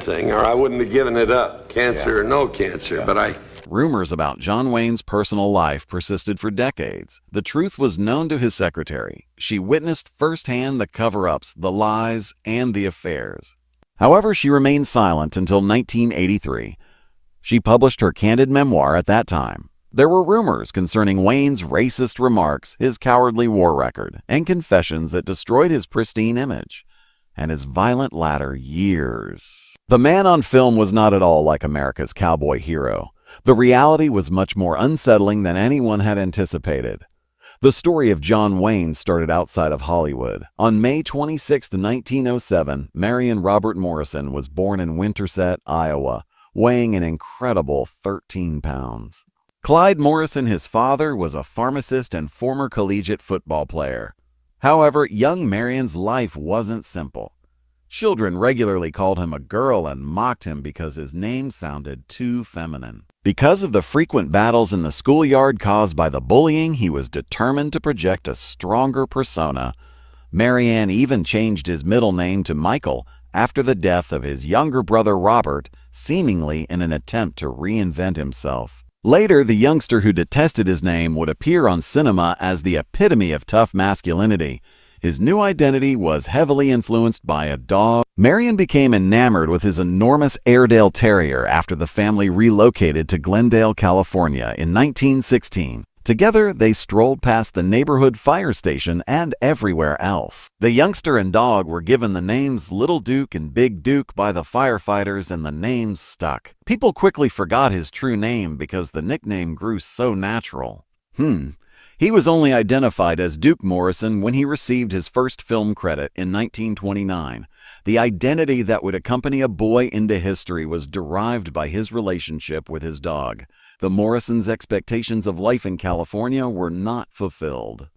thing, or I wouldn't have given it up, cancer or no cancer, but I... Rumors about John Wayne's personal life persisted for decades. The truth was known to his secretary. She witnessed firsthand the cover-ups, the lies, and the affairs. However, she remained silent until 1983. She published her candid memoir at that time. There were rumors concerning Wayne's racist remarks, his cowardly war record, and confessions that destroyed his pristine image, and his violent latter years. The man on film was not at all like America's cowboy hero. The reality was much more unsettling than anyone had anticipated. The story of John Wayne started outside of Hollywood. On May 26, 1907, Marion Robert Morrison was born in Winterset, Iowa, weighing an incredible 13 pounds. Clyde Morrison, his father, was a pharmacist and former collegiate football player. However, young Marion's life wasn't simple. Children regularly called him a girl and mocked him because his name sounded too feminine. Because of the frequent battles in the schoolyard caused by the bullying, he was determined to project a stronger persona. Marianne even changed his middle name to Michael after the death of his younger brother Robert, seemingly in an attempt to reinvent himself. Later, the youngster who detested his name would appear on cinema as the epitome of tough masculinity. His new identity was heavily influenced by a dog. Marion became enamored with his enormous Airedale Terrier after the family relocated to Glendale, California in 1916. Together, they strolled past the neighborhood fire station and everywhere else. The youngster and dog were given the names Little Duke and Big Duke by the firefighters, and the names stuck. People quickly forgot his true name because the nickname grew so natural. He was only identified as Duke Morrison when he received his first film credit in 1929. The identity that would accompany a boy into history was derived by his relationship with his dog. The Morrisons' expectations of life in California were not fulfilled.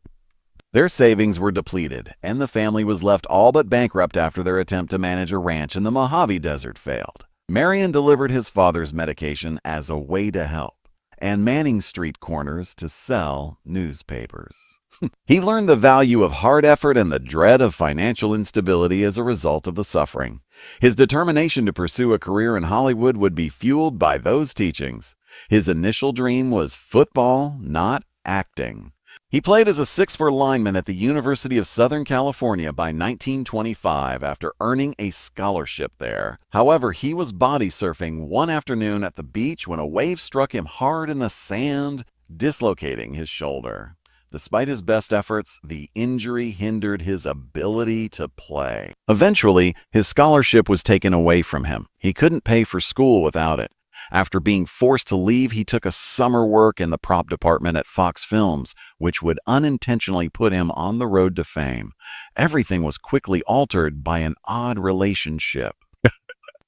Their savings were depleted, and the family was left all but bankrupt after their attempt to manage a ranch in the Mojave Desert failed. Marion delivered his father's medication as a way to help, and manning street corners to sell newspapers. He learned the value of hard effort and the dread of financial instability as a result of the suffering. His determination to pursue a career in Hollywood would be fueled by those teachings. His initial dream was football, not acting. He played as a 6'4" lineman at the University of Southern California by 1925 after earning a scholarship there. However, he was body surfing one afternoon at the beach when a wave struck him hard in the sand, dislocating his shoulder. Despite his best efforts, the injury hindered his ability to play. Eventually, his scholarship was taken away from him. He couldn't pay for school without it. After being forced to leave, he took a summer work in the prop department at Fox Films, which would unintentionally put him on the road to fame. Everything was quickly altered by an odd relationship.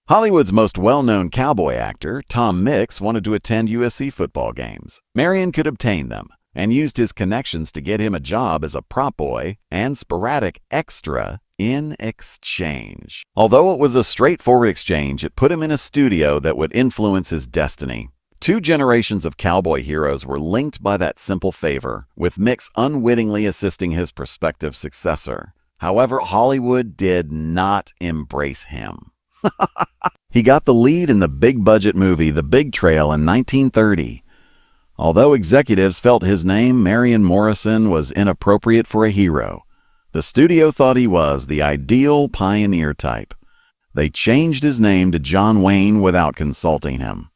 Hollywood's most well-known cowboy actor, Tom Mix, wanted to attend USC football games. Marion could obtain them, and used his connections to get him a job as a prop boy and sporadic extra in exchange. Although it was a straightforward exchange, it put him in a studio that would influence his destiny. 2 generations of cowboy heroes were linked by that simple favor, with Mix unwittingly assisting his prospective successor. However, Hollywood did not embrace him. He got the lead in the big-budget movie The Big Trail in 1930. Although executives felt his name, Marion Morrison, was inappropriate for a hero, the studio thought he was the ideal pioneer type. They changed his name to John Wayne without consulting him.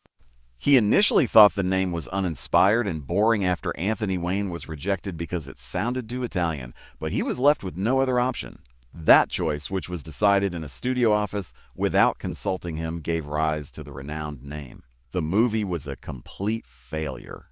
He initially thought the name was uninspired and boring after Anthony Wayne was rejected because it sounded too Italian, but he was left with no other option. That choice, which was decided in a studio office without consulting him, gave rise to the renowned name. The movie was a complete failure.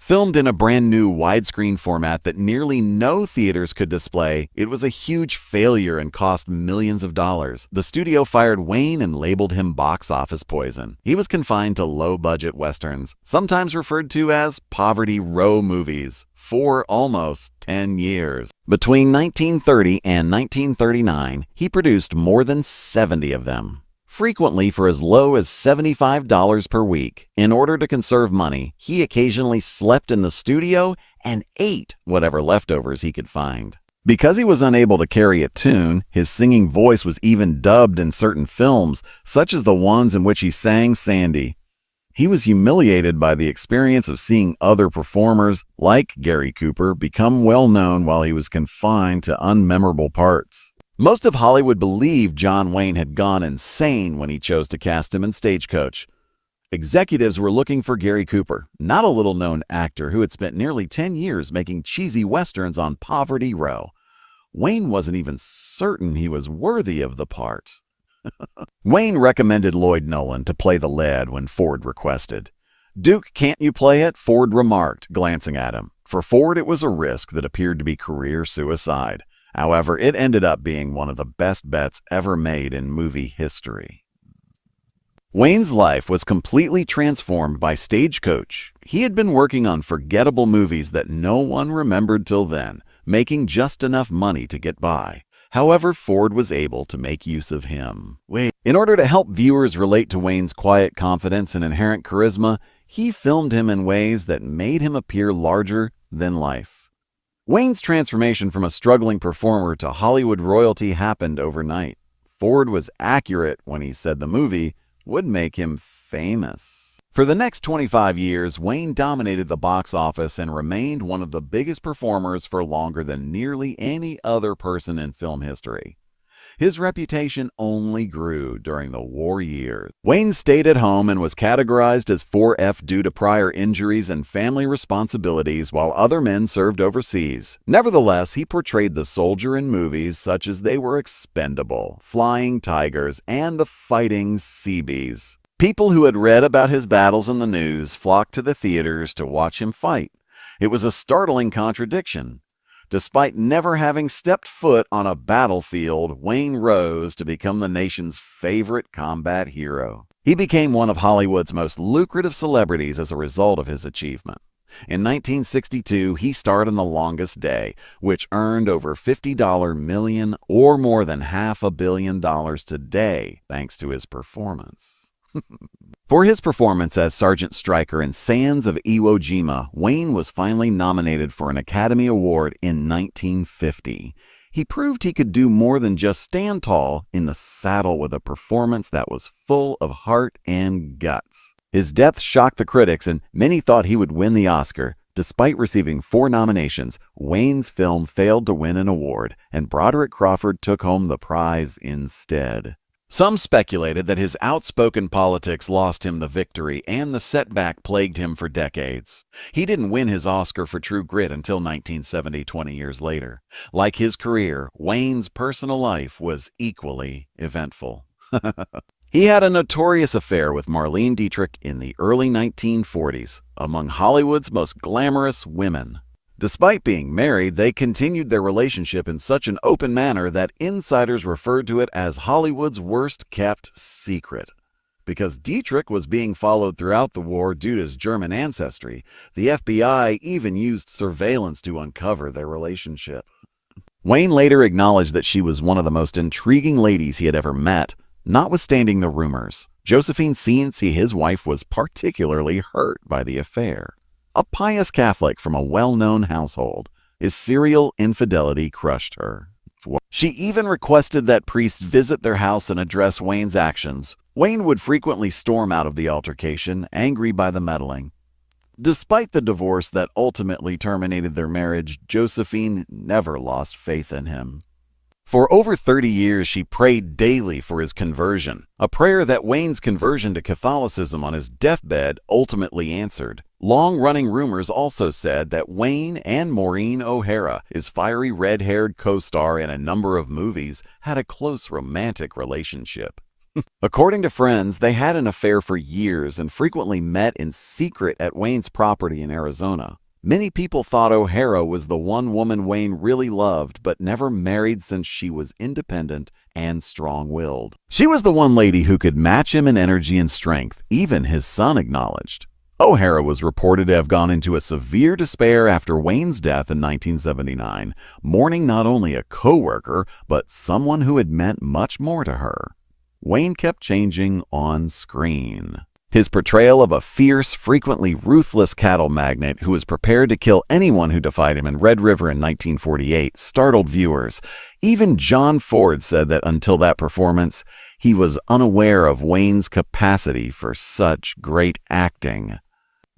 Filmed in a brand new widescreen format that nearly no theaters could display, it was a huge failure and cost millions of dollars. The studio fired Wayne and labeled him box office poison. He was confined to low-budget westerns, sometimes referred to as poverty row movies, for almost 10 years. Between 1930 and 1939, he produced more than 70 of them, frequently for as low as $75 per week. In order to conserve money, he occasionally slept in the studio and ate whatever leftovers he could find. Because he was unable to carry a tune, his singing voice was even dubbed in certain films, such as the ones in which he sang Sandy. He was humiliated by the experience of seeing other performers, like Gary Cooper, become well-known while he was confined to unmemorable parts. Most of Hollywood believed John Wayne had gone insane when he chose to cast him in Stagecoach. Executives were looking for Gary Cooper, not a little-known actor who had spent nearly 10 years making cheesy westerns on Poverty Row. Wayne wasn't even certain he was worthy of the part. Wayne recommended Lloyd Nolan to play the lead when Ford requested. "Duke, can't you play it?" Ford remarked, glancing at him. For Ford, it was a risk that appeared to be career suicide. However, it ended up being one of the best bets ever made in movie history. Wayne's life was completely transformed by Stagecoach. He had been working on forgettable movies that no one remembered till then, making just enough money to get by. However, Ford was able to make use of him. In order to help viewers relate to Wayne's quiet confidence and inherent charisma, he filmed him in ways that made him appear larger than life. Wayne's transformation from a struggling performer to Hollywood royalty happened overnight. Ford was accurate when he said the movie would make him famous. For the next 25 years, Wayne dominated the box office and remained one of the biggest performers for longer than nearly any other person in film history. His reputation only grew during the war years. Wayne stayed at home and was categorized as 4F due to prior injuries and family responsibilities while other men served overseas. Nevertheless, he portrayed the soldier in movies such as They Were Expendable, Flying Tigers, and The Fighting Seabees. People who had read about his battles in the news flocked to the theaters to watch him fight. It was a startling contradiction. Despite never having stepped foot on a battlefield, Wayne rose to become the nation's favorite combat hero. He became one of Hollywood's most lucrative celebrities as a result of his achievement. In 1962, he starred in The Longest Day, which earned over $50 million or more than $500 million today, thanks to his performance. For his performance as Sergeant Stryker in Sands of Iwo Jima, Wayne was finally nominated for an Academy Award in 1950. He proved he could do more than just stand tall in the saddle with a performance that was full of heart and guts. His depth shocked the critics, and many thought he would win the Oscar. Despite receiving 4 nominations, Wayne's film failed to win an award, and Broderick Crawford took home the prize instead. Some speculated that his outspoken politics lost him the victory, and the setback plagued him for decades. He didn't win his Oscar for True Grit until 1970, 20 years later. Like his career, Wayne's personal life was equally eventful. He had a notorious affair with Marlene Dietrich in the early 1940s, among Hollywood's most glamorous women. Despite being married, they continued their relationship in such an open manner that insiders referred to it as Hollywood's worst-kept secret. Because Dietrich was being followed throughout the war due to his German ancestry, the FBI even used surveillance to uncover their relationship. Wayne later acknowledged that she was one of the most intriguing ladies he had ever met, notwithstanding the rumors. Josephine Cienci, his wife, was particularly hurt by the affair. A pious Catholic from a well-known household, his serial infidelity crushed her. She even requested that priests visit their house and address Wayne's actions. Wayne would frequently storm out of the altercation, angry by the meddling. Despite the divorce that ultimately terminated their marriage, Josephine never lost faith in him. For over 30 years, she prayed daily for his conversion, a prayer that Wayne's conversion to Catholicism on his deathbed ultimately answered. Long-running rumors also said that Wayne and Maureen O'Hara, his fiery red-haired co-star in a number of movies, had a close romantic relationship. According to friends, they had an affair for years and frequently met in secret at Wayne's property in Arizona. Many people thought O'Hara was the one woman Wayne really loved, but never married since she was independent and strong-willed. She was the one lady who could match him in energy and strength, even his son acknowledged. O'Hara was reported to have gone into a severe despair after Wayne's death in 1979, mourning not only a co-worker, but someone who had meant much more to her. Wayne kept changing on screen. His portrayal of a fierce, frequently ruthless cattle magnate who was prepared to kill anyone who defied him in Red River in 1948 startled viewers. Even John Ford said that until that performance, he was unaware of Wayne's capacity for such great acting.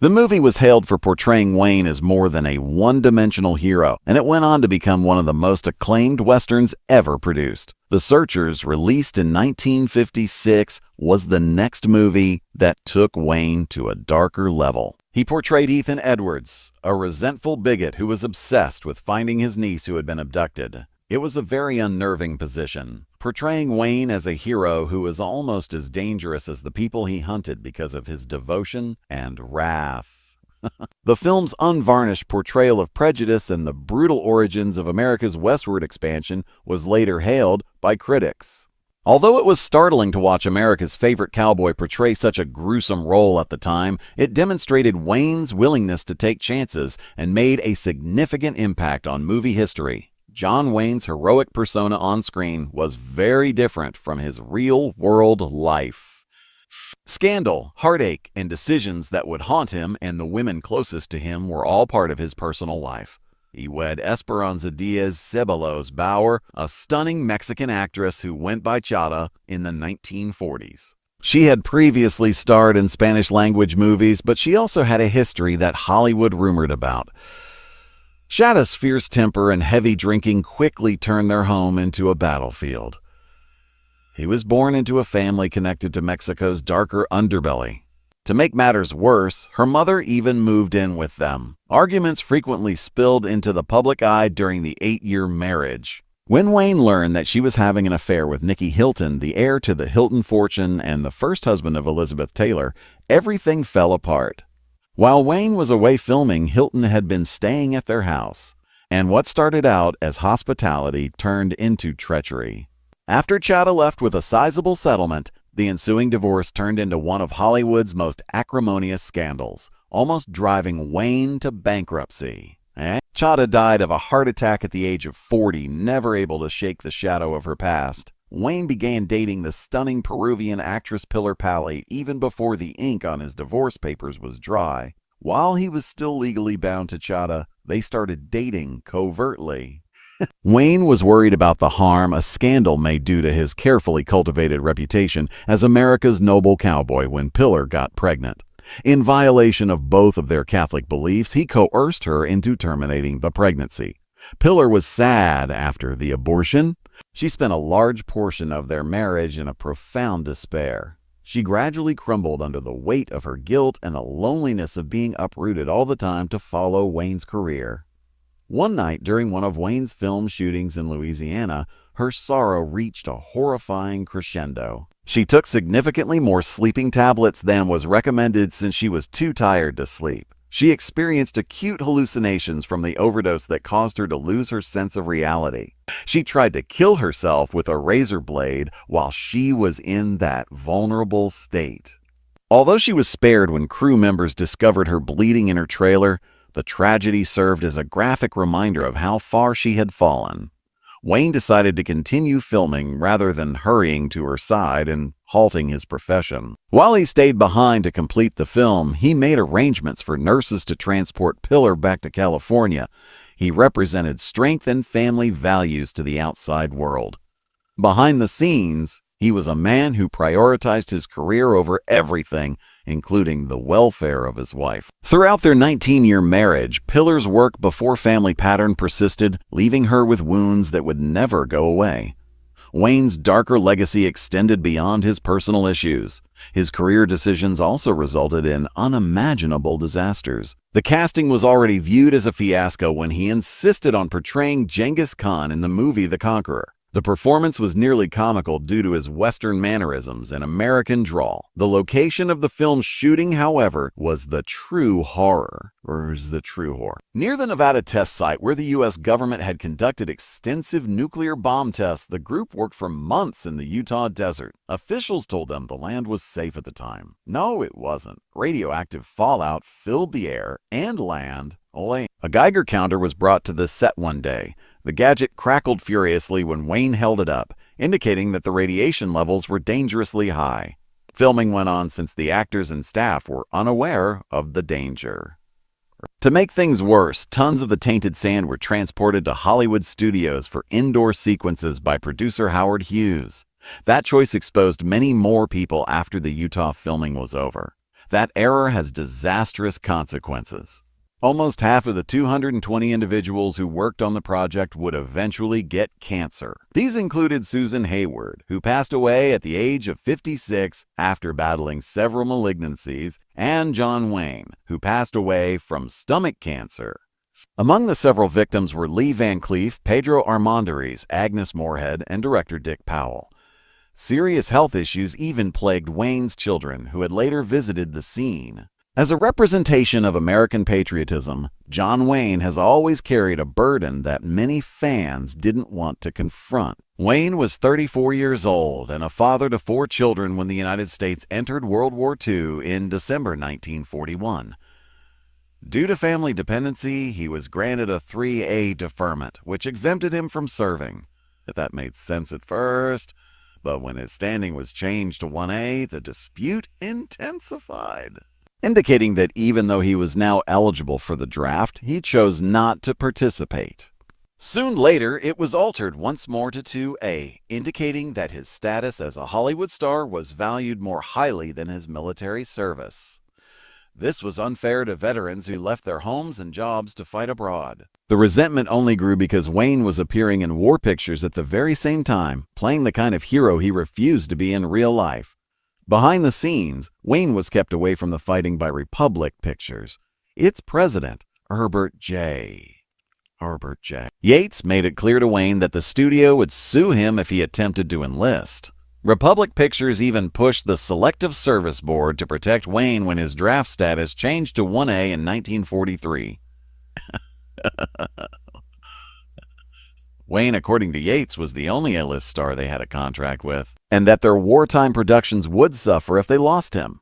The movie was hailed for portraying Wayne as more than a one-dimensional hero, and it went on to become one of the most acclaimed westerns ever produced. The Searchers, released in 1956, was the next movie that took Wayne to a darker level. He portrayed Ethan Edwards, a resentful bigot who was obsessed with finding his niece who had been abducted. It was a very unnerving position, portraying Wayne as a hero who was almost as dangerous as the people he hunted because of his devotion and wrath. The film's unvarnished portrayal of prejudice and the brutal origins of America's westward expansion was later hailed by critics. Although it was startling to watch America's favorite cowboy portray such a gruesome role at the time, it demonstrated Wayne's willingness to take chances and made a significant impact on movie history. John Wayne's heroic persona on screen was very different from his real-world life. Scandal, heartache, and decisions that would haunt him and the women closest to him were all part of his personal life. He wed Esperanza Diaz Ceballos Bauer, a stunning Mexican actress who went by Chata in the 1940s. She had previously starred in Spanish-language movies, but she also had a history that Hollywood rumored about. Chata's fierce temper and heavy drinking quickly turned their home into a battlefield. He was born into a family connected to Mexico's darker underbelly. To make matters worse, her mother even moved in with them. Arguments frequently spilled into the public eye during the 8-year marriage. When Wayne learned that she was having an affair with Nicky Hilton, the heir to the Hilton fortune and the first husband of Elizabeth Taylor, everything fell apart. While Wayne was away filming, Hilton had been staying at their house, and what started out as hospitality turned into treachery. After Chata left with a sizable settlement, the ensuing divorce turned into one of Hollywood's most acrimonious scandals, almost driving Wayne to bankruptcy. Chata died of a heart attack at the age of 40, never able to shake the shadow of her past. Wayne began dating the stunning Peruvian actress Pilar Pally even before the ink on his divorce papers was dry. While he was still legally bound to Chata, they started dating covertly. Wayne was worried about the harm a scandal may do to his carefully cultivated reputation as America's noble cowboy when Pilar got pregnant. In violation of both of their Catholic beliefs, he coerced her into terminating the pregnancy. Pilar was sad after the abortion. She spent a large portion of their marriage in a profound despair. She gradually crumbled under the weight of her guilt and the loneliness of being uprooted all the time to follow Wayne's career. One night during one of Wayne's film shootings in Louisiana, her sorrow reached a horrifying crescendo. She took significantly more sleeping tablets than was recommended since she was too tired to sleep. She experienced acute hallucinations from the overdose that caused her to lose her sense of reality. She tried to kill herself with a razor blade while she was in that vulnerable state. Although she was spared when crew members discovered her bleeding in her trailer, the tragedy served as a graphic reminder of how far she had fallen. Wayne decided to continue filming rather than hurrying to her side and halting his profession. While he stayed behind to complete the film, he made arrangements for nurses to transport Pilar back to California. He represented strength and family values to the outside world. Behind the scenes, he was a man who prioritized his career over everything, including the welfare of his wife. Throughout their 19-year marriage, Pilar's work before family pattern persisted, leaving her with wounds that would never go away. Wayne's darker legacy extended beyond his personal issues. His career decisions also resulted in unimaginable disasters. The casting was already viewed as a fiasco when he insisted on portraying Genghis Khan in the movie The Conqueror. The performance was nearly comical due to his Western mannerisms and American drawl. The location of the film's shooting, however, was the true horror. Near the Nevada test site where the U.S. government had conducted extensive nuclear bomb tests, the group worked for months in the Utah desert. Officials told them the land was safe at the time. No, it wasn't. Radioactive fallout filled the air and land. A Geiger counter was brought to the set one day. The gadget crackled furiously when Wayne held it up, indicating that the radiation levels were dangerously high. Filming went on since the actors and staff were unaware of the danger. To make things worse, tons of the tainted sand were transported to Hollywood studios for indoor sequences by producer Howard Hughes. That choice exposed many more people after the Utah filming was over. That error has disastrous consequences. Almost half of the 220 individuals who worked on the project would eventually get cancer. These included Susan Hayward, who passed away at the age of 56 after battling several malignancies, and John Wayne, who passed away from stomach cancer. Among the several victims were Lee Van Cleef, Pedro Armendariz, Agnes Moorehead, and director Dick Powell. Serious health issues even plagued Wayne's children, who had later visited the scene. As a representation of American patriotism, John Wayne has always carried a burden that many fans didn't want to confront. Wayne was 34 years old and a father to 4 children when the United States entered World War II in December 1941. Due to family dependency, he was granted a 3A deferment, which exempted him from serving. That made sense at first, but when his standing was changed to 1A, the dispute intensified, indicating that even though he was now eligible for the draft, he chose not to participate. Soon later, it was altered once more to 2A, indicating that his status as a Hollywood star was valued more highly than his military service. This was unfair to veterans who left their homes and jobs to fight abroad. The resentment only grew because Wayne was appearing in war pictures at the very same time, playing the kind of hero he refused to be in real life. Behind the scenes, Wayne was kept away from the fighting by Republic Pictures. Its president, Herbert J. Yates made it clear to Wayne that the studio would sue him if he attempted to enlist. Republic Pictures even pushed the Selective Service Board to protect Wayne when his draft status changed to 1A in 1943. Wayne, according to Yates, was the only A-list star they had a contract with, and that their wartime productions would suffer if they lost him.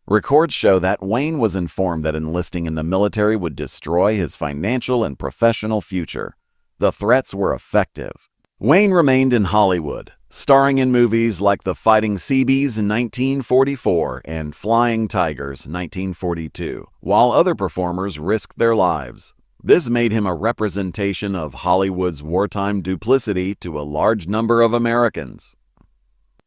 Records show that Wayne was informed that enlisting in the military would destroy his financial and professional future. The threats were effective. Wayne remained in Hollywood, starring in movies like The Fighting Seabees in 1944 and Flying Tigers 1942, while other performers risked their lives. This made him a representation of Hollywood's wartime duplicity to a large number of Americans.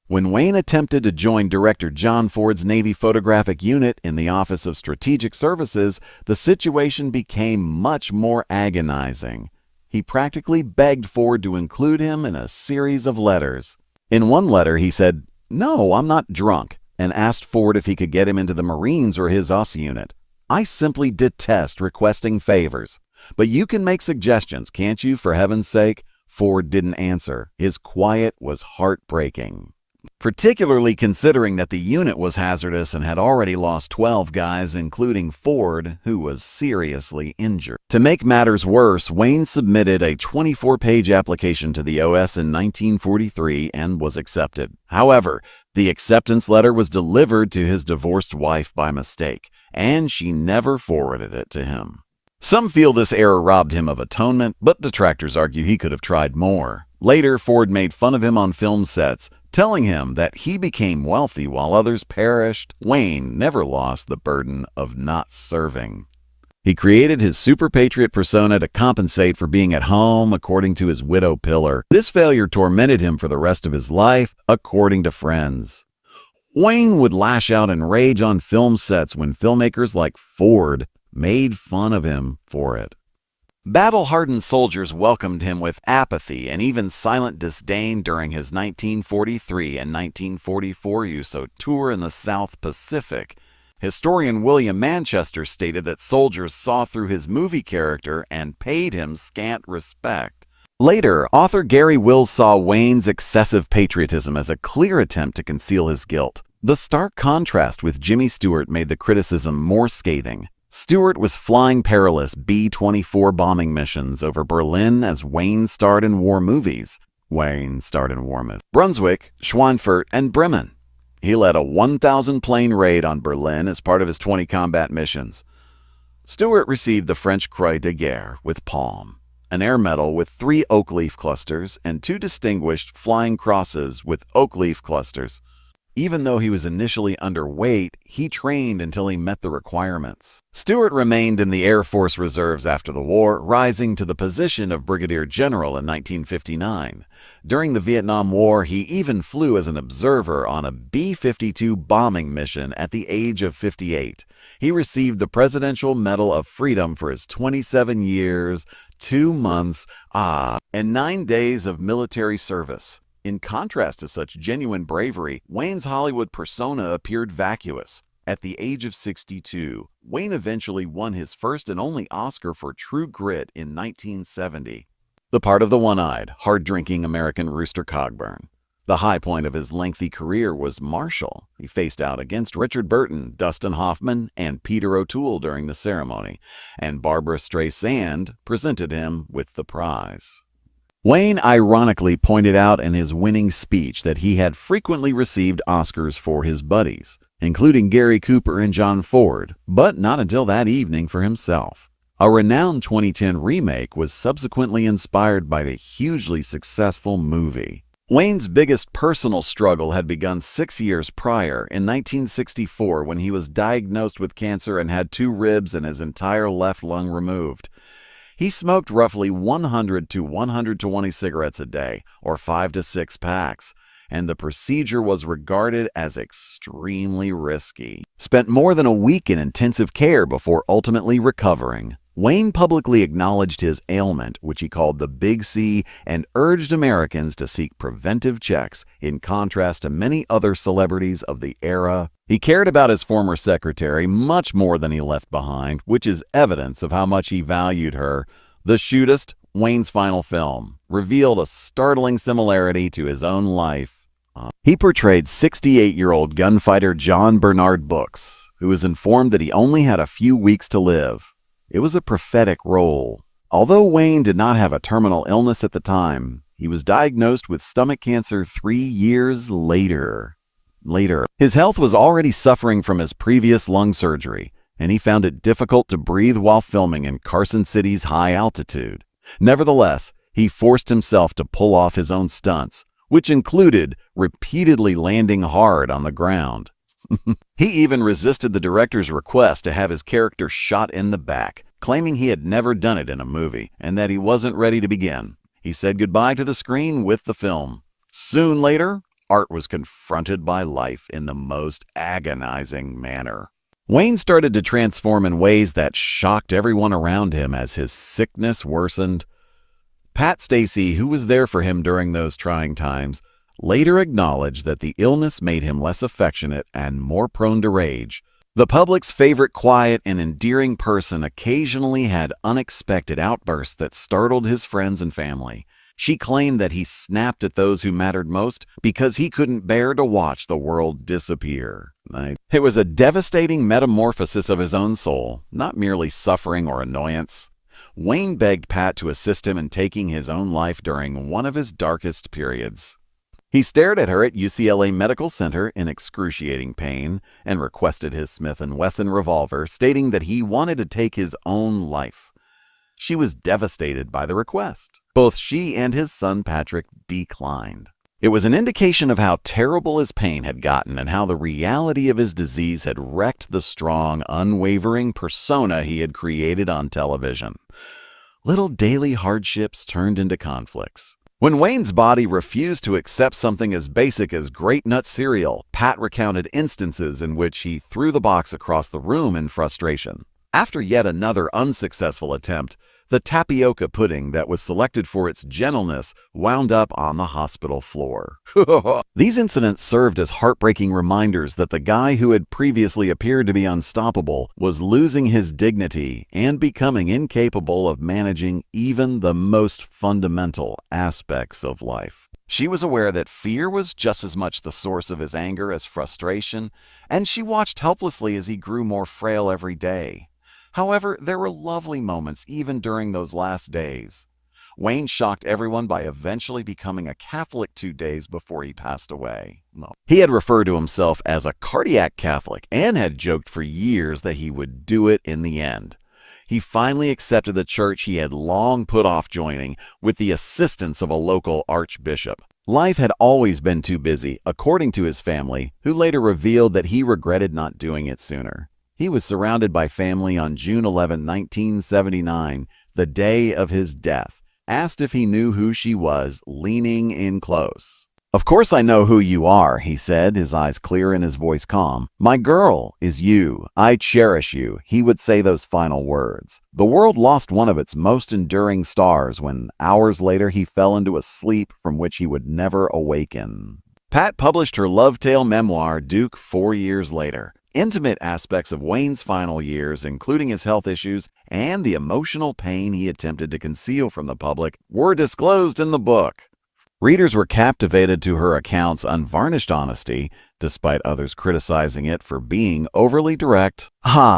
When Wayne attempted to join director John Ford's Navy Photographic Unit in the Office of Strategic Services, the situation became much more agonizing. He practically begged Ford to include him in a series of letters. In one letter, he said, "No, I'm not drunk," and asked Ford if he could get him into the Marines or his OS unit. "I simply detest requesting favors. But you can make suggestions, can't you, for heaven's sake?" Ford didn't answer. His quiet was heartbreaking, particularly considering that the unit was hazardous and had already lost 12 guys, including Ford, who was seriously injured. To make matters worse, Wayne submitted a 24-page application to the OS in 1943 and was accepted. However, the acceptance letter was delivered to his divorced wife by mistake, and she never forwarded it to him. Some feel this error robbed him of atonement, but detractors argue he could have tried more. Later, Ford made fun of him on film sets, telling him that he became wealthy while others perished. Wayne never lost the burden of not serving. He created his super patriot persona to compensate for being at home, according to his widow Pillar. This failure tormented him for the rest of his life, according to friends. Wayne would lash out in rage on film sets when filmmakers like Ford made fun of him for it. Battle-hardened soldiers welcomed him with apathy and even silent disdain during his 1943 and 1944 USO tour in the South Pacific. Historian William Manchester stated that soldiers saw through his movie character and paid him scant respect. Later, author Gary Wills saw Wayne's excessive patriotism as a clear attempt to conceal his guilt. The stark contrast with Jimmy Stewart made the criticism more scathing. Stewart was flying perilous B-24 bombing missions over Berlin as Wayne starred in war movies. Brunswick, Schweinfurt, and Bremen. He led a 1,000-plane raid on Berlin as part of his 20 combat missions. Stewart received the French Croix de Guerre with Palm, an air medal with 3 oak leaf clusters, and 2 distinguished flying crosses with oak leaf clusters. Even though he was initially underweight, he trained until he met the requirements. Stewart remained in the Air Force Reserves after the war, rising to the position of Brigadier General in 1959. During the Vietnam War, he even flew as an observer on a B-52 bombing mission at the age of 58. He received the Presidential Medal of Freedom for his 27 years, 2 months, and 9 days of military service. In contrast to such genuine bravery, Wayne's Hollywood persona appeared vacuous. At the age of 62, Wayne eventually won his first and only Oscar for True Grit in 1970. The part of the one-eyed, hard-drinking American Rooster Cogburn. The high point of his lengthy career was Marshall. He faced out against Richard Burton, Dustin Hoffman, and Peter O'Toole during the ceremony, and Barbara Streisand presented him with the prize. Wayne ironically pointed out in his winning speech that he had frequently received Oscars for his buddies, including Gary Cooper and John Ford, but not until that evening for himself. A renowned 2010 remake was subsequently inspired by the hugely successful movie. Wayne's biggest personal struggle had begun 6 years prior, in 1964, when he was diagnosed with cancer and had 2 ribs and his entire left lung removed. He smoked roughly 100 to 120 cigarettes a day, or 5 to 6 packs, and the procedure was regarded as extremely risky. Spent more than a week in intensive care before ultimately recovering. Wayne publicly acknowledged his ailment, which he called the Big C, and urged Americans to seek preventive checks, in contrast to many other celebrities of the era. He cared about his former secretary much more than he left behind, which is evidence of how much he valued her. The Shootist, Wayne's final film, revealed a startling similarity to his own life. He portrayed 68-year-old gunfighter John Bernard Brooks, who was informed that he only had a few weeks to live. It was a prophetic role. Although Wayne did not have a terminal illness at the time, he was diagnosed with stomach cancer 3 years later. His health was already suffering from his previous lung surgery, and he found it difficult to breathe while filming in Carson City's high altitude. Nevertheless, he forced himself to pull off his own stunts, which included repeatedly landing hard on the ground. He even resisted the director's request to have his character shot in the back, claiming he had never done it in a movie and that he wasn't ready to begin. He said goodbye to the screen with the film. Soon later, Art was confronted by life in the most agonizing manner. Wayne started to transform in ways that shocked everyone around him as his sickness worsened. Pat Stacy, who was there for him during those trying times, later acknowledged that the illness made him less affectionate and more prone to rage. The public's favorite quiet and endearing person occasionally had unexpected outbursts that startled his friends and family. She claimed that he snapped at those who mattered most because he couldn't bear to watch the world disappear. It was a devastating metamorphosis of his own soul, not merely suffering or annoyance. Wayne begged Pat to assist him in taking his own life during one of his darkest periods. He stared at her at UCLA Medical Center in excruciating pain and requested his Smith & Wesson revolver, stating that he wanted to take his own life. She was devastated by the request. Both she and his son Patrick declined. It was an indication of how terrible his pain had gotten and how the reality of his disease had wrecked the strong, unwavering persona he had created on television. Little daily hardships turned into conflicts. When Wayne's body refused to accept something as basic as Great Nut cereal, Pat recounted instances in which he threw the box across the room in frustration. After yet another unsuccessful attempt, the tapioca pudding that was selected for its gentleness wound up on the hospital floor. These incidents served as heartbreaking reminders that the guy who had previously appeared to be unstoppable was losing his dignity and becoming incapable of managing even the most fundamental aspects of life. She was aware that fear was just as much the source of his anger as frustration, and she watched helplessly as he grew more frail every day. However, there were lovely moments even during those last days. Wayne shocked everyone by eventually becoming a Catholic 2 days before he passed away. He had referred to himself as a cardiac Catholic and had joked for years that he would do it in the end. He finally accepted the church he had long put off joining with the assistance of a local archbishop. Life had always been too busy, according to his family, who later revealed that he regretted not doing it sooner. He was surrounded by family on June 11, 1979, the day of his death, asked if he knew who she was, leaning in close. "Of course I know who you are," he said, his eyes clear and his voice calm. "My girl is you. I cherish you." He would say those final words. The world lost one of its most enduring stars when, hours later, he fell into a sleep from which he would never awaken. Pat published her love tale memoir, Duke, 4 years later. Intimate aspects of Wayne's final years, including his health issues and the emotional pain he attempted to conceal from the public, were disclosed in the book. Readers were captivated to her account's unvarnished honesty, despite others criticizing it for being overly direct.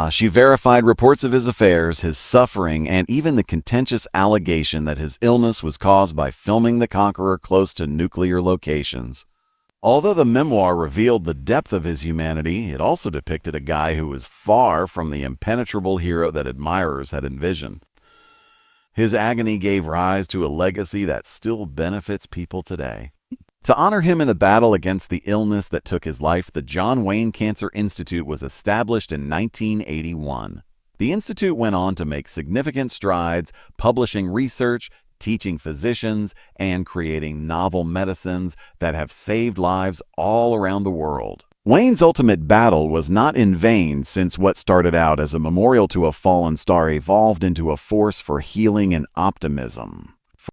She verified reports of his affairs, his suffering, and even the contentious allegation that his illness was caused by filming the Conqueror close to nuclear locations. Although the memoir revealed the depth of his humanity, it also depicted a guy who was far from the impenetrable hero that admirers had envisioned. His agony gave rise to a legacy that still benefits people today. To honor him in the battle against the illness that took his life, the John Wayne Cancer Institute was established in 1981. The institute went on to make significant strides, publishing research, teaching physicians, and creating novel medicines that have saved lives all around the world. Wayne's ultimate battle was not in vain, since what started out as a memorial to a fallen star evolved into a force for healing and optimism.